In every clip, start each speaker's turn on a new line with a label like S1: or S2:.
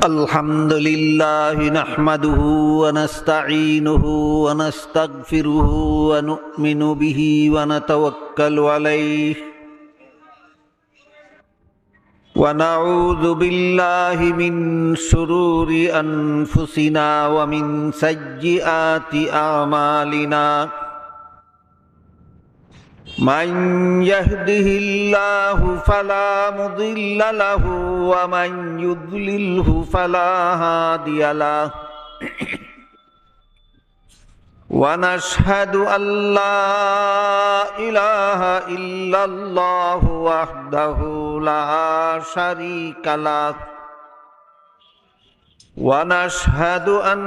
S1: الحمد لله نحمده ونستعينه ونستغفره ونؤمن به ونتوكل عليه ونعوذ بالله من شرور أنفسنا ومن سيئات أعمالنا من يهده الله فلا مضل له ومن يضلله فلا هادي له ونشهد أن لا إله إلا الله وحده لا شريك له ونشهد أن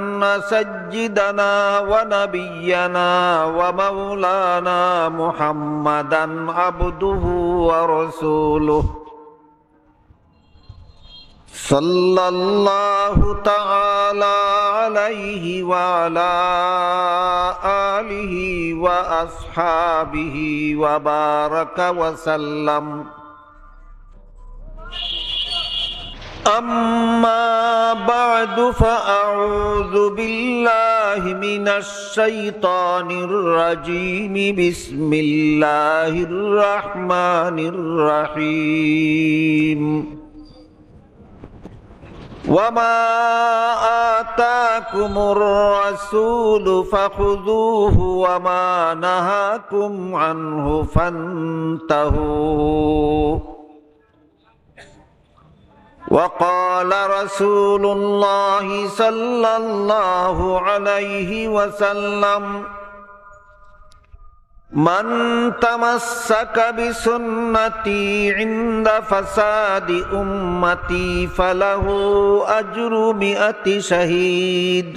S1: سيدنا ونبينا ومولانا محمدا عبده ورسوله صلى الله تعالى عليه وعلى آله وأصحابه وبارك وسلم أما بعد فأعوذ بالله من الشيطان الرجيم بسم الله الرحمن الرحيم وما آتاكم الرسول فخذوه وما نهاكم عنه فانتهوا وقال رسول الله صلى الله عليه وسلم من تمسك بسنتي عند فساد أمتي فله أجر 100 شهيد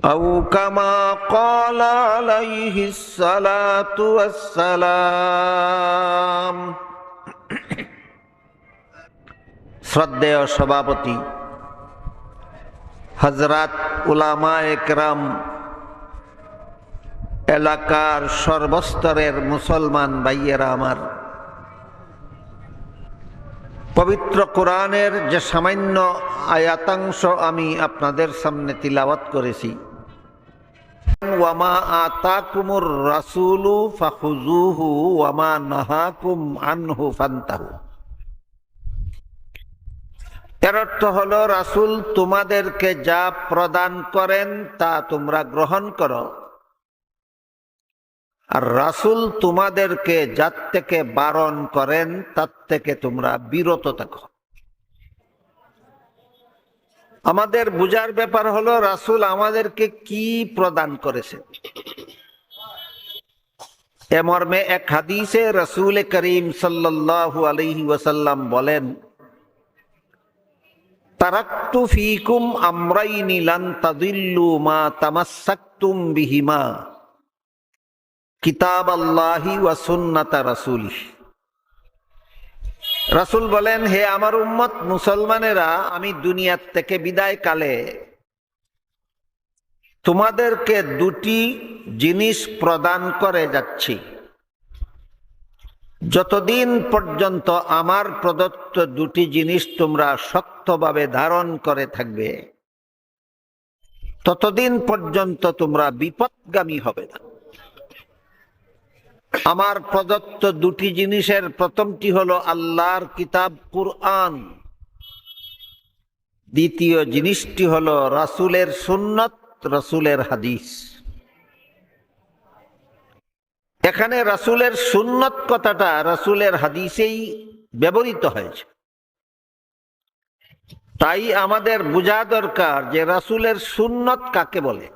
S1: أو كما قال عليه الصلاة والسلام শ্রদ্ধেয় সভাপতি হযরত উলামায়ে কেরাম, এলাকার সর্বস্তরের মুসলমান ভাইয়েরা আমার, পবিত্র কোরআনের যে সামান্য আয়াতাংশ আমি আপনাদের সামনে তিলাওয়াত করেছি, ওয়ামা আতাকুমুর রাসূলু ফাখুযুহু ওয়ামা নাহাকুম আনহু ফান্তাহু, এর অর্থ হলো রাসূল তোমাদেরকে যা প্রদান করেন তা তোমরা গ্রহণ করো, আর রাসূল তোমাদেরকে যার থেকে বারণ করেন তার থেকে তোমরা বিরত থাকো। আমাদের বুঝার ব্যাপার হলো রাসূল আমাদেরকে কি প্রদান করেছেন। এ মর্মে এক হাদিসে রাসূল করিম সাল্লাল্লাহু আলাইহি ওয়াসাল্লাম বলেন, তারাকতু ফীকুম আমরাইনি লান তাদিল্লু মা তামাসসাকতুম বিহিমা কিতাবাল্লাহি ওয়া সুন্নাতা রাসূলিহি। রাসূল বলেন, হে আমার উম্মত মুসলমানেরা, আমি দুনিয়ার থেকে বিদায় কালে তোমাদেরকে দুটি জিনিস প্রদান করে যাচ্ছি। যতদিন পর্যন্ত আমার প্রদত্ত দুটি জিনিস তোমরা শক্তভাবে ধারণ করে থাকবে, ততদিন পর্যন্ত তোমরা বিপদগামী হবে না। আমার প্রদত্ত দুটি জিনিসের প্রথমটি হলো আল্লাহর কিতাব কুরআন, দ্বিতীয় জিনিসটি হলো রাসূলের সুন্নাত, রাসূলের হাদিস। এখানে রাসূলের সুন্নাত কথাটা রাসূলের হাদিসেই ব্যবহৃত হয়েছে। তাই আমাদের বোঝা দরকার যে রাসূলের সুন্নাত কাকে বলে।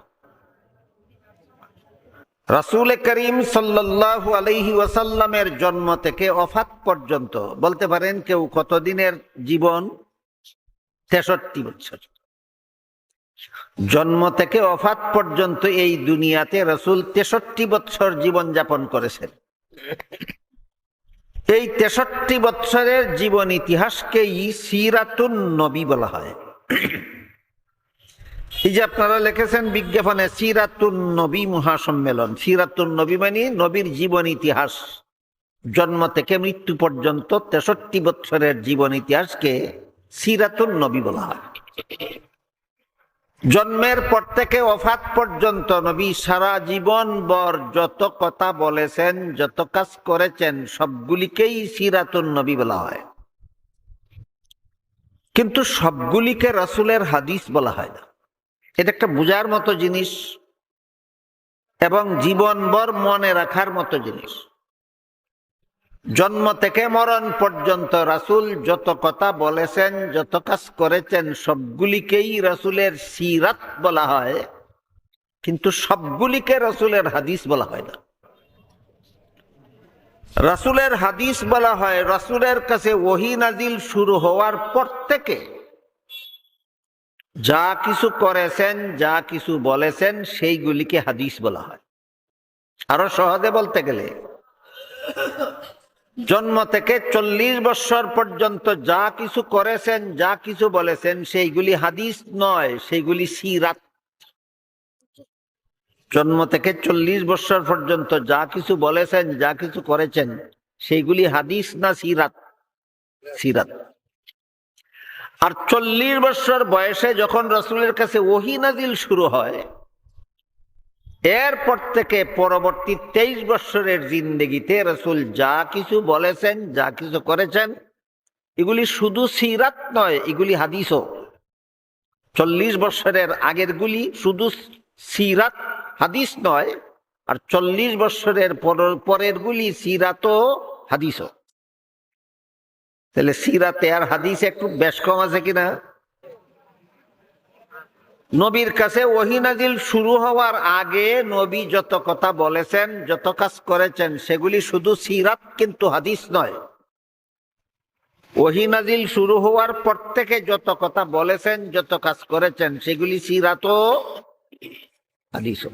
S1: রাসূল করিম সাল্লাল্লাহু আলাইহি ওয়াসাল্লামের জন্ম থেকে ওফাত পর্যন্ত, বলতে পারেন কেউ কতদিনের জীবন? 63 বছর। জন্ম থেকে ওফাত পর্যন্ত এই দুনিয়াতে রাসূল 63 বছর জীবন যাপন করেছেন। এই 63 বছরের জীবন ইতিহাসকেই সিরাতুন নবী বলা হয়। এই যে আপনারা লিখেছেন বিজ্ঞাপনে সিরাতুন নবী মহাসম্মেলন, সিরাতুন নবী মানে নবীর জীবন ইতিহাস, জন্ম থেকে মৃত্যু পর্যন্ত 63 বছরের জীবন ইতিহাসকে সিরাতুন নবী বলা হয়। জন্মের পর থেকে ওফাত পর্যন্ত নবী সারা জীবন ভর যত কথা বলেছেন, যত কাজ করেছেন, সবগুলিকেই সিরাতুন নবী বলা হয়। কিন্তু সবগুলিকে রাসূলের হাদিস বলা হয় না। এটা একটা বোঝার মতো জিনিস এবং জীবনভর মনে রাখার মতো জিনিস। জন্ম থেকে মরণ পর্যন্ত রাসূল যত কথা বলেছেন, যত কাজ করেছেন, সবগুলিকেই রাসূলের সিরাত বলা হয়, কিন্তু সবগুলিকে রাসূলের হাদিস বলা হয় না। রাসূলের হাদিস বলা হয় রাসূলের কাছে ওহী নাজিল শুরু হওয়ার পর থেকে যা কিছু করেছেন, যা কিছু বলেছেন, সেইগুলিকে হাদিস বলা হয়। আরো সহজে বলতে গেলে, জন্ম থেকে 40 বছর পর্যন্ত যা কিছু করেছেন, যা কিছু বলেছেন, সেইগুলি হাদিস নয়, সেইগুলি সিরাত। জন্ম থেকে 40 বছর পর্যন্ত যা কিছু বলেছেন, যা কিছু করেছেন, সেইগুলি হাদিস না সিরাত? সিরাত। আর 40 বছর বয়সে যখন রাসূলের কাছে ওহী নাজিল শুরু হয়, এরপর থেকে পরবর্তী 23 বছরের জিন্দেগিতে রাসূল যা কিছু বলেছেন, যা কিছু করেছেন, এগুলি শুধু সিরাত নয়, এগুলি হাদিসও। 40 বছরের আগের গুলি শুধু সিরাত, হাদিস নয়, আর 40 বছরের পরের গুলি সিরাতও হাদিসও। তাহলে সিরাতে আর হাদিসে একটু বেশ কম আছে কিনা? নবীর কাছে ওহী নাজিল শুরু হওয়ার আগে নবী যত কথা বলেছেন, যত কাজ করেছেন, সেগুলি শুধু সিরাত, কিন্তু হাদিস নয়। ওহী নাজিল শুরু হওয়ার পর থেকে যত কথা বলেছেন, যত কাজ করেছেন, সেগুলি সিরাতও হাদিসও।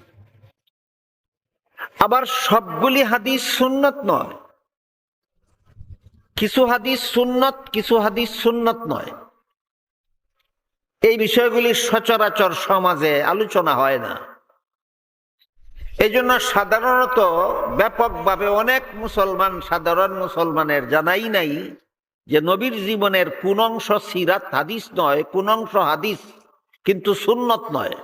S1: আবার সবগুলি হাদিস সুন্নত নয়। কিছু হাদিস সুন্নত, কিছু হাদিস সুন্নত নয়। এই বিষয়গুলি সচরাচর সমাজে আলোচনা হয় না। এই জন্য সাধারণত ব্যাপকভাবে অনেক মুসলমান, সাধারণ মুসলমানের জানাই নাই যে নবীর জীবনের কোন অংশ সিরাত হাদিস নয়, কোন অংশ হাদিস কিন্তু সুন্নত নয়।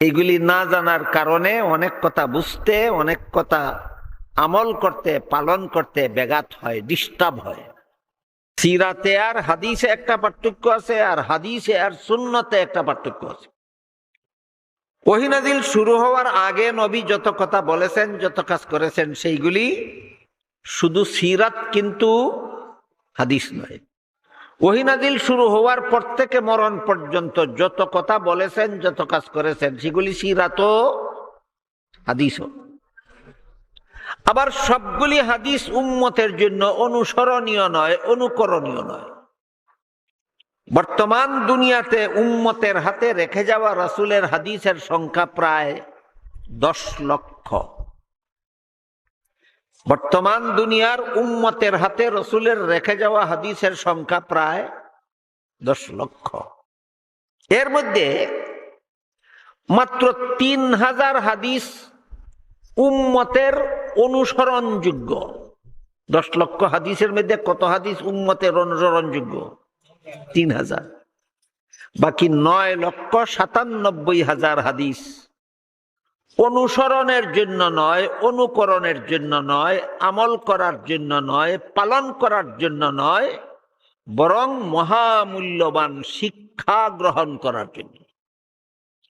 S1: এইগুলি না জানার কারণে অনেক কথা বুঝতে, অনেক কথা আমল করতে, পালন করতে ব্যাঘাত হয়, ডিস্টার্ব হয়। সিরাতে আর হাদিসে একটা পার্থক্য আছে, আর হাদিসে আর সুন্নতে একটা পার্থক্য আছে। ওহী নাজিল শুরু হওয়ার আগে নবী যত কথা বলেছেন, যত কাজ করেছেন, সেইগুলি শুধু সিরাত, কিন্তু হাদিস নয়। ওহী নাজিল শুরু হওয়ার পর থেকে মরণ পর্যন্ত যত কথা বলেছেন, যত কাজ করেছেন, সেগুলি সিরাতও হাদিসও। আবার সবগুলি হাদিস উম্মতের জন্য অনুসরণীয় নয়, অনুকরণীয় নয়। বর্তমান দুনিয়াতে উম্মতের হাতে রেখে যাওয়া রাসূলের হাদিসের সংখ্যা প্রায় 10 লক্ষ। বর্তমান দুনিয়ার উম্মতের হাতে রাসূলের রেখে যাওয়া হাদিসের সংখ্যা প্রায় 10 লক্ষ। এর মধ্যে মাত্র 3000 হাদিস উম্মতের অনুসরণযোগ্য। 10 লক্ষ হাদিসের মধ্যে কত হাদিস উম্মতের অনুসরণযোগ্য? 3000। বাকি 9,97,000 হাদিস অনুসরণের জন্য নয়, অনুকরণের জন্য নয়, আমল করার জন্য নয়, পালন করার জন্য নয়, বরং মহামূল্যবান শিক্ষা গ্রহণ করার জন্য।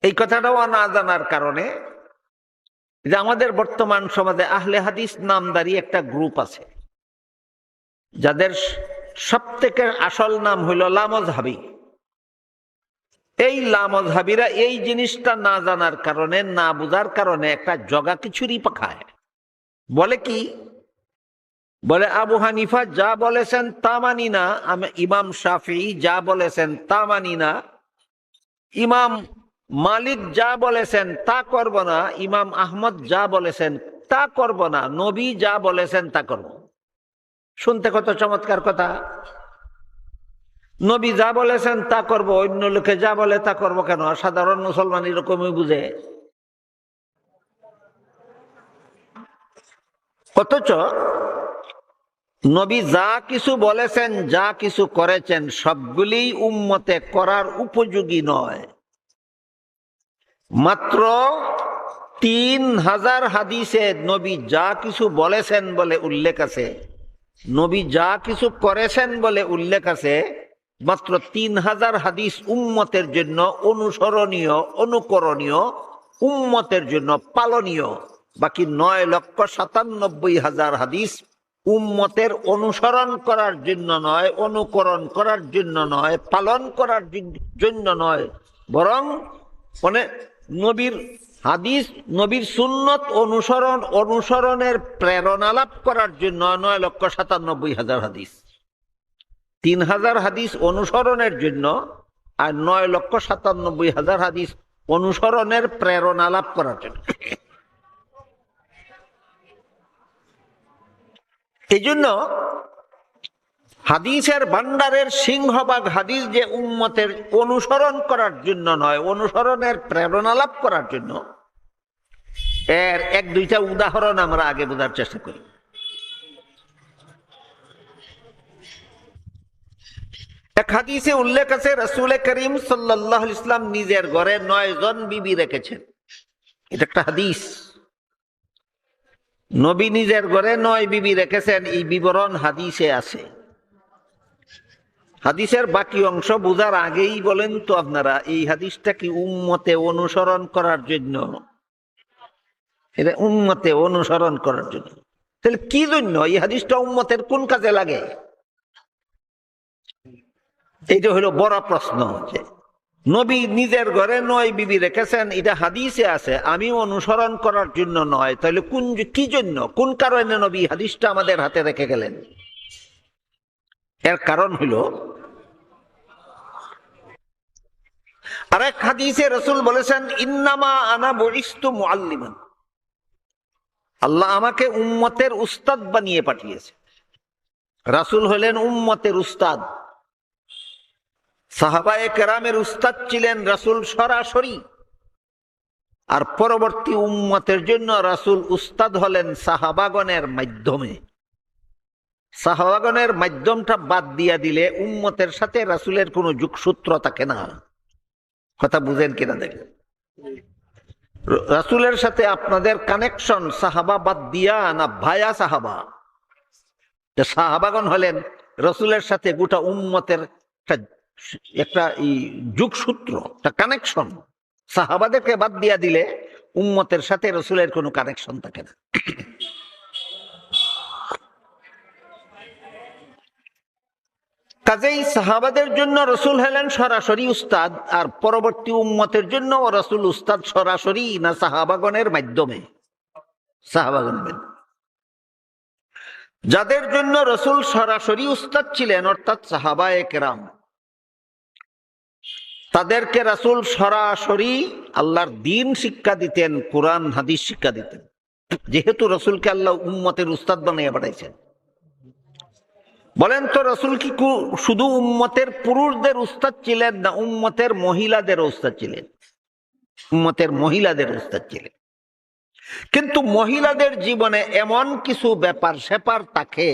S1: এই কথাটাও না জানার কারণে যে আমাদের বর্তমান সমাজে আহলে হাদিস নামদারি একটা গ্রুপ আছে, যাদের সবথেকে আসল নাম হইল লামজহাবি। এই লামজহাবিরা এই জিনিসটা না জানার কারণে, না বুঝার কারণে একটা জগা খিচুড়ি পাখায়। বলে কি? বলে আবু হানিফা যা বলেছেন তা মানি না, ইমাম শাফিঈ যা বলেছেন তা মানি না, ইমাম মালিক যা বলেছেন তা করব না, ইমাম আহমদ যা বলেছেন তা করব না, নবী যা বলেছেন তা করব। শুনতে কত চমৎকার কথা! নবী যা বলেছেন তা করব, অন্য লোকে যা বলে তা করব কেন? সাধারণ মুসলমান এরকমই বুঝে। অথচ নবী যা কিছু বলেছেন, যা কিছু করেছেন, সবগুলি উম্মতে করার উপযোগী নয়। মাত্র 3000 হাদিসে নবী যা কিছু বলেছেন বলে উল্লেখ আছে, নবী যা কিছু করেছেন বলে উল্লেখ আছে, মাত্র 3000 হাদিস উম্মতের জন্য অনুসরণীয়, অনুকরণীয়, উম্মতের জন্য পালনীয়। বাকি 9,97,000 হাদিস উম্মতের অনুসরণ করার জন্য নয়, অনুকরণ করার জন্য নয়, পালন করার জন্য নয়, বরং মানে নবীর হাদিস, নবীর সুন্নত অনুসরণের প্রেরণা লাভ করার জন্য 9,97,000 হাদিস। 3000 হাদিস অনুসরণের জন্য আর 9,97,000 হাদিস অনুসরণের প্রেরণা লাভ করার জন্য। এই জন্য হাদিসের ভান্ডারের সিংহভাগ হাদিস যে উম্মতের অনুসরণ করার জন্য নয়, অনুসরণের প্রেরণা লাভ করার জন্য। এর 1-2টা উদাহরণ আমরা আগে বোঝার চেষ্টা করি। এক হাদিসে উল্লেখ আছে, রাসূল করিম সাল্লাল্লাহু আলাইহি ওয়াসাল্লাম নিজের ঘরে 9 জন বিবি রেখেছেন। এটা একটা হাদিস। নবী নিজের ঘরে 9 বিবি রেখেছেন, এই বিবরণ হাদিসে আছে। হাদিসের বাকি অংশ বোঝার আগেই বলেন তো আপনারা, এই হাদিসটা কি উম্মতে অনুসরণ করার জন্য? এটা উম্মতে অনুসরণ করার জন্য। তাহলে কি জন্য এই হাদিসটা উম্মতের কোন কাজে লাগে? এইটা হলো বড় প্রশ্ন। নবী নিজের ঘরে 9 বিবি রেখেছেন, এটা হাদিসে আছে, আমি অনুসরণ করার জন্য নয়। তাহলে কি জন্য, কোন কারণে নবী হাদিসটা আমাদের হাতে রেখে গেলেন? এর কারণ হলো, আরেক হাদিসে রাসূল বলেছেন, ইন্নামা আনা বুইস্তু মুআল্লিমান, আল্লাহ আমাকে উম্মতের উস্তাদ বানিয়ে পাঠিয়েছে। রাসূল হলেন উম্মতের উস্তাদ। সাহাবায়ে কেরামের উস্তাদ ছিলেন রাসূল সরাসরি, আর পরবর্তী উম্মতের জন্য রাসূল উস্তাদ হলেন সাহাবাগণের মাধ্যমে। সাহাবাগণের মাধ্যমটা বাদ দিয়া দিলে উম্মতের সাথে রাসূলের কোনো যোগসূত্র থাকে না। কথা বুঝেন কিনা দেখেন। রাসূলের সাথে আপনাদের কানেকশন সাহাবা বাদ দিয়া না ভায়া সাহাবা? সাহাবাগণ হলেন রাসূলের সাথে গোটা উম্মতের একটা যোগসূত্র, একটা কানেকশন। সাহাবাদেরকে বাদ দিয়া দিলে উম্মতের সাথে রাসূলের কোনো কানেকশন থাকে না। কাজেই সাহাবাদের জন্য রাসূল হলেন সরাসরি উস্তাদ, আর পরবর্তী উম্মতের জন্য রাসূল উস্তাদ সরাসরি না সাহাবাগণের মাধ্যমে? সাহাবাগণ। যাদের জন্য রাসূল সরাসরি উস্তাদ ছিলেন, অর্থাৎ সাহাবায়ে কেরাম, তাদেরকে রাসূল সরাসরি আল্লাহর দ্বীন শিক্ষা দিতেন, কোরআন হাদিস শিক্ষা দিতেন। যেহেতু রাসূলকে আল্লাহ উম্মতের উস্তাদ বানিয়ে পাঠাইছেন। বলেন তো, রাসূল কি শুধু উম্মতের পুরুষদের উস্তাদ ছিলেন না উম্মতের মহিলাদের উস্তাদ ছিলেন? উম্মতের মহিলাদের উস্তাদ ছিলেন। কিন্তু মহিলাদের জীবনে এমন কিছু ব্যাপার স্যাপার থাকে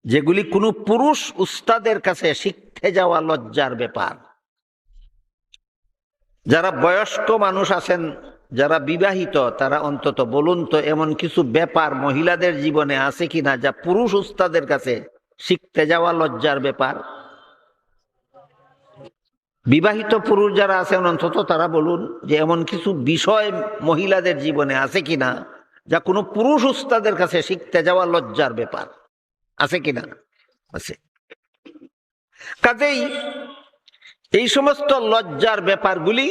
S1: যেগুলি কোনো পুরুষ উস্তাদের কাছে শিখতে যাওয়া লজ্জার ব্যাপার। যারা বয়স্ক মানুষ আছেন, যারা বিবাহিত, তারা অন্তত বলুন তো এমন কিছু ব্যাপার মহিলাদের জীবনে আছে কিনা যা পুরুষ উস্তাদের কাছে শিখতে যাওয়া লজ্জার ব্যাপার? বিবাহিত পুরুষ যারা আছেন অন্তত তারা বলুন যে এমন কিছু বিষয় মহিলাদের জীবনে আছে কিনা যা কোনো পুরুষ উস্তাদের কাছে শিখতে যাওয়া লজ্জার ব্যাপার, আছে কিনা? আছে। কাজেই এই সমস্ত লজ্জার ব্যাপারগুলি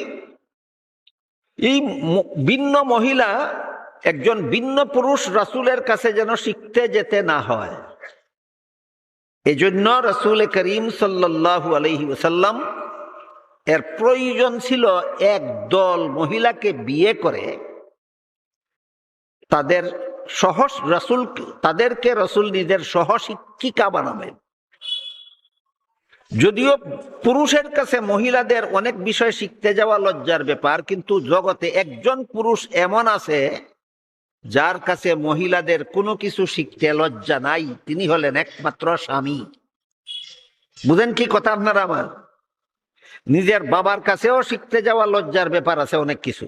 S1: এই ভিন্ন মহিলা একজন ভিন্ন পুরুষ রাসূলের কাছে যেন শিখতে যেতে না হয়, এজন্য রাসূল করিম সাল্লাল্লাহু আলাইহি ওয়াসাল্লাম এর প্রয়োজন ছিল একদল মহিলাকে বিয়ে করে তাদেরকে রাসূল নিজের সহশিক্ষিকা বানাবেন। যদিও পুরুষের কাছে মহিলাদের অনেক বিষয় শিখতে যাওয়া লজ্জার ব্যাপার, কিন্তু জগতে একজন পুরুষ এমন আছে যার কাছে মহিলাদের কোনো কিছু শিখতে লজ্জা নাই, তিনি হলেন একমাত্র স্বামী। বুঝেন কি কথা আপনারা আমার? নিজের বাবার কাছেও শিখতে যাওয়া লজ্জার ব্যাপার আছে অনেক কিছু,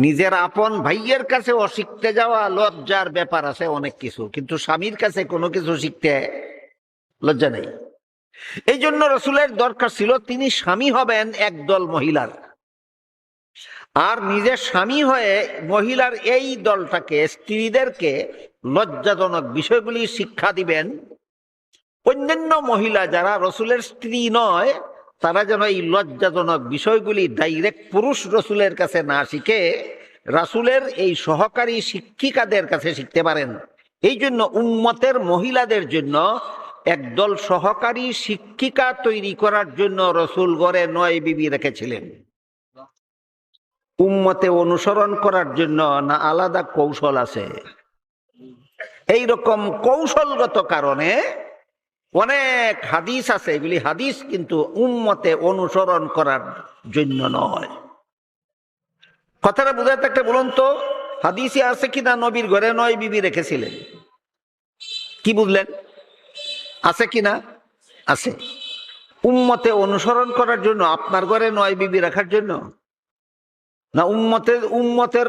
S1: নিজের আপন ভাইয়ের কাছেও শিখতে যাওয়া লজ্জার ব্যাপার আছে অনেক কিছু, কিন্তু স্বামীর কাছে কোনো কিছু শিখতে লজ্জা নেই। এই জন্য রসুলের দরকার ছিল তিনি স্বামী হবেন একদল মহিলার, আর নিজের স্বামী হয়ে মহিলার এই দলটাকে, স্ত্রীদেরকে লজ্জাজনক বিষয়গুলি শিক্ষা দিবেন। অন্যান্য মহিলা যারা রসুলের স্ত্রী নয়, তারা যেন এই লজ্জাজনক বিষয়গুলি ডাইরেক্ট পুরুষ রসুলের কাছে না শিখে রাসূলের এই সহকারী শিক্ষিকাদের কাছে শিখতে পারেন। এই জন্য উম্মতের মহিলাদের জন্য একদল সহকারী শিক্ষিকা তৈরি করার জন্য রসুল ঘরে 9 বিবি রেখেছিলেন। উম্মতে অনুসরণ করার জন্য না আলাদা কৌশল আছে? এই রকম কৌশলগত কারণে অনেক হাদিস আছে, এগুলি হাদিস কিন্তু উম্মতে অনুসরণ করার জন্য নয়। কথাটা বুঝাতে একটা বলুন তো, হাদিসে আছে কিনা নবীর ঘরে 9 বিবি রেখেছিলেন? কি বুঝলেন? আছে কিনা? আছে। উম্মতে অনুসরণ করার জন্য আপনার ঘরে 9 বিবি রাখার জন্য না, উম্মতের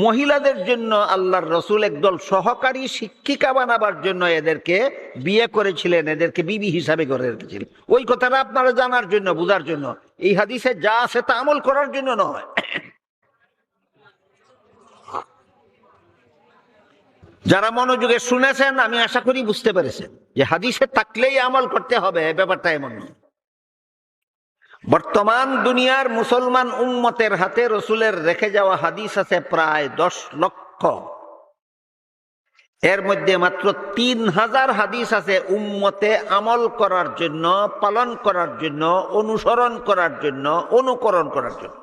S1: মহিলাদের জন্য আল্লাহর রসুল একদল সহকারী শিক্ষিকা বানাবার জন্য এদেরকে বিয়ে করেছিলেন, এদেরকে বিবি হিসাবে করে রেখেছিলেন। ওই কথাটা আপনারা জানার জন্য, বুঝার জন্য। এই হাদিসে যা আছে তা আমল করার জন্য নয়। যারা মনোযোগে শুনেছেন আমি আশা করি বুঝতে পেরেছেন যে হাদিসে থাকলেই আমল করতে হবে, ব্যাপারটা এমন নয়। বর্তমান দুনিয়ার মুসলমান উম্মতের হাতে রসুলের রেখে যাওয়া হাদিস আছে প্রায় 10 লক্ষ। এর মধ্যে মাত্র 3000 হাদিস আছে উম্মতে আমল করার জন্য, পালন করার জন্য, অনুসরণ করার জন্য, অনুকরণ করার জন্য।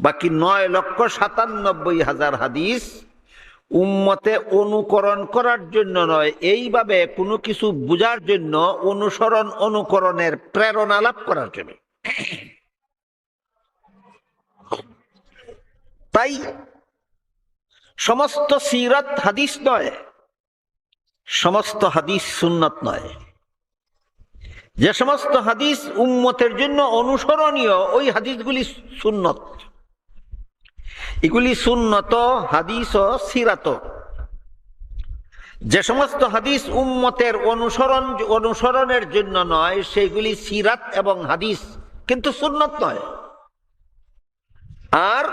S1: বাকি 9,97,000 হাদিস উম্মতে অনুকরণ করার জন্য নয়, এইভাবে কোনো কিছু বুঝার জন্য, অনুসরণ অনুকরণের প্রেরণা লাভ করার জন্য। তাই সমস্ত সিরাত হাদিস নয়, সমস্ত হাদিস সুন্নত নয়। যে সমস্ত হাদিস উম্মতের জন্য অনুসরণীয় ওই হাদিসগুলি সুন্নত। এগুলি সুন্নত হাদিস ও সিরাত। যে সমস্ত হাদিস উম্মতের অনুসরণের জন্য নয় সেগুলি সিরাত এবং হাদিস, কিন্তু সুন্নত নয়। আর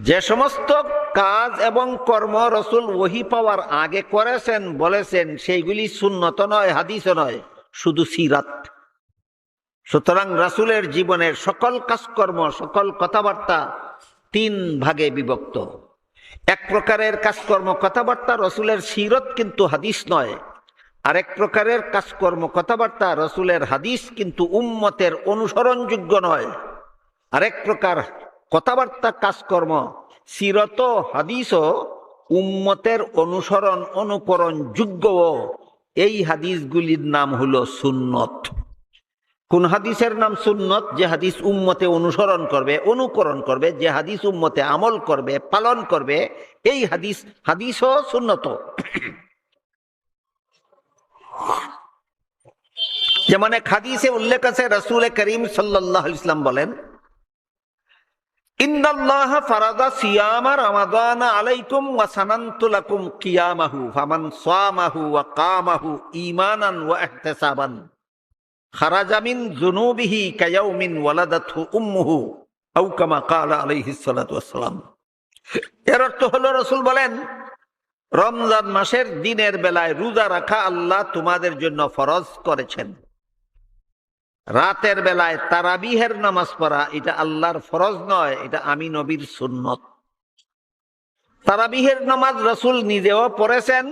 S1: যে সমস্ত কাজ এবং কর্ম রসুল ওহী পাওয়ার আগে করেছেন, বলেছেন, সেইগুলি সুন্নত নয়, হাদিসও নয়, শুধু সিরাত। সুতরাং রাসূলের জীবনের সকল কাজকর্ম, সকল কথাবার্তা 3 ভাগে বিভক্ত। এক প্রকারের কাজকর্ম কথাবার্তা রসুলের সিরত কিন্তু হাদিস নয়, আরেক প্রকারের কাজকর্ম কথাবার্তা রসুলের হাদিস কিন্তু উম্মতের অনুসরণযোগ্য নয়। আরেক প্রকার কথাবার্তা কাজকর্ম সিরত হাদিসও উম্মতের অনুসরণ অনুকরণ যোগ্য। এই হাদিসগুলির নাম হলো সুন্নত। কোন হাদিসের নাম সুন্নত? যে হাদিস উম্মতে অনুসরণ করবে, অনুকরণ করবে, যে হাদিস উম্মতে আমল করবে, পালন করবে, এই হাদিসও সুন্নত। যেমন এক হাদিসে উল্লেখ আছে, রাসূল করিম সাল্লাল্লাহু আলাইহি ওয়াসাল্লাম বলেন, ইন্নাল্লাহ ফারাদা সিয়ামা রমাদান আলাইকুম ওয়া সানানতু লাকুম কিয়ামাহু ফামান সামাহু ওয়া কামাহু ঈমানান ওয়া ইহতিসাবান খারাজা মিন যুনুবিহি কায়াউমিন ওয়ালাদাতহু উম্মুহু আও কামা ক্বালা আলাইহিস সালাতু ওয়াস সালাম। এর অর্থ হলো, রাসূল বলেন, রমজান মাসের দিনের বেলায় রোজা রাখা আল্লাহ তোমাদের জন্য ফরজ করেছেন। রাতের বেলায় তারাবিহের নামাজ পড়া এটা আল্লাহর ফরজ নয়, এটা আমি নবীর সুন্নত। তারাবিহের নামাজ রাসূল নিজেও পড়েছেন।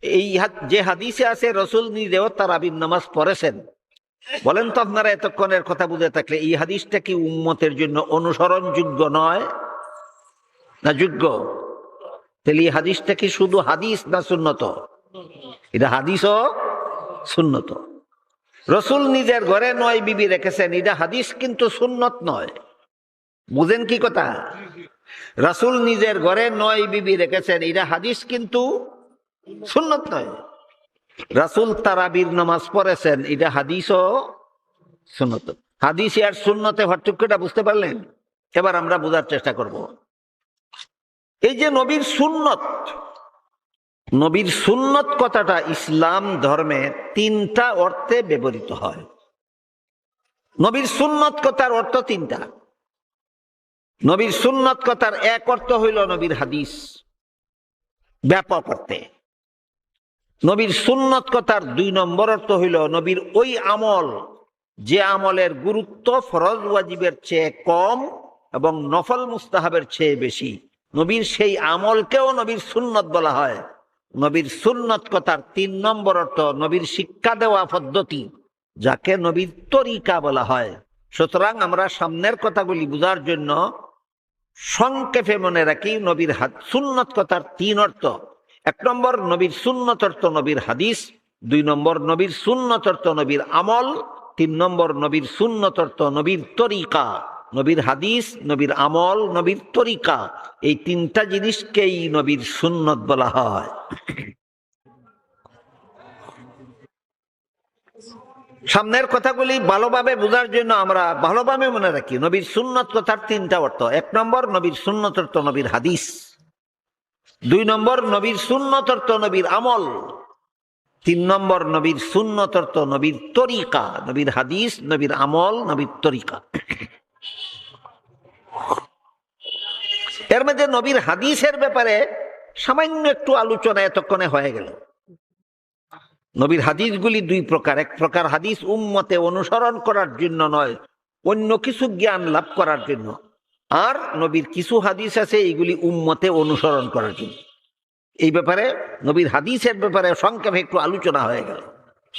S1: এই যে হাদিসে আছে রাসূল নিজেও তারাবির নামাজ পড়েছেন। বলেন তো আপনারা এতক্ষণের কথা বুঝে থাকলে এই হাদিসটা কি উম্মতের জন্য অনুসরণযোগ্য নয় না যোগ্য? তাহলে এই হাদিসটা কি শুধু হাদিস না সুন্নত? এটা হাদিসও সুন্নত। রসুল নিজের ঘরে 9 বিবি রেখেছেন, এটা হাদিস কিন্তু সুন্নত নয়। বুঝেন কি কথা? রাসূল নিজের ঘরে 9 বিবি রেখেছেন, এটা হাদিস কিন্তু সুন্নত নয়। রাসূল তারাবির নামাজ পড়েছেন, এটা হাদিসও সুন্নত। হাদিস আর সুন্নতে পার্থক্যটা বুঝতে পারলেন? এবার আমরা বোঝার চেষ্টা করব। এই যে নবীর সুন্নত, নবীর সুন্নত কথাটা ইসলাম ধর্মে 3টা অর্থে ব্যবহৃত হয়। নবীর সুন্নত কথার অর্থ 3টা। নবীর সুন্নত কথার এক অর্থ হইল নবীর হাদিস, ব্যাপক অর্থে। নবীর সুন্নত কথার 2 নম্বর অর্থ হইল নবীর ওই আমল, যে আমলের গুরুত্ব ফরজ ওয়াজিবের চেয়ে কম এবং নফল মুস্তাহাবের চেয়ে বেশি, নবীর সেই আমলকেও নবীর সুন্নত বলা হয়। নবীর সুন্নত কথার 3 নম্বর অর্থ নবীর শিক্ষা দেওয়া পদ্ধতি, যাকে নবীর তরিকা বলা হয়। সুতরাং আমরা সামনের কথাগুলি বোঝার জন্য সংক্ষেপে মনে রাখি, নবীর সুন্নত কথার 3 অর্থ। 1 নম্বর নবীর সুন্নত অর্থ নবীর হাদিস, 2 নম্বর নবীর সুন্নত অর্থ নবীর আমল, 3 নম্বর নবীর সুন্নত অর্থ নবীর তরিকা। নবীর হাদিস, নবীর আমল, নবীর তরিকা, এই 3টা জিনিসকেই নবীর সুন্নত বলা হয়। সামনের কথাগুলি ভালোভাবে বোঝার জন্য আমরা ভালোভাবে মনে রাখি, নবীর সুন্নত কথার 3টা অর্থ। 1 নম্বর নবীর সুন্নত অর্থ নবীর হাদিস, 2 নম্বর নবীর সুন্নত অর্থ নবীর আমল, 3 নম্বর নবীর সুন্নত অর্থ নবীর তরিকা। নবীর হাদিস, নবীর আমল, নবীর তরিকা। এর মধ্যে নবীর হাদিসের ব্যাপারে সামান্য একটু আলোচনা এতক্ষণে হয়ে গেল। নবীর হাদিসগুলি 2 প্রকার। 1 প্রকার হাদিস উম্মতে অনুসরণ করার জন্য নয়, অন্য কিছু জ্ঞান লাভ করার জন্য। আর নবীর কিছু হাদিস আছে এইগুলি উম্মতে অনুসরণ করার জন্য। এই ব্যাপারে নবীর হাদিসের ব্যাপারে সংক্ষেপে একটু আলোচনা হয়ে গেল।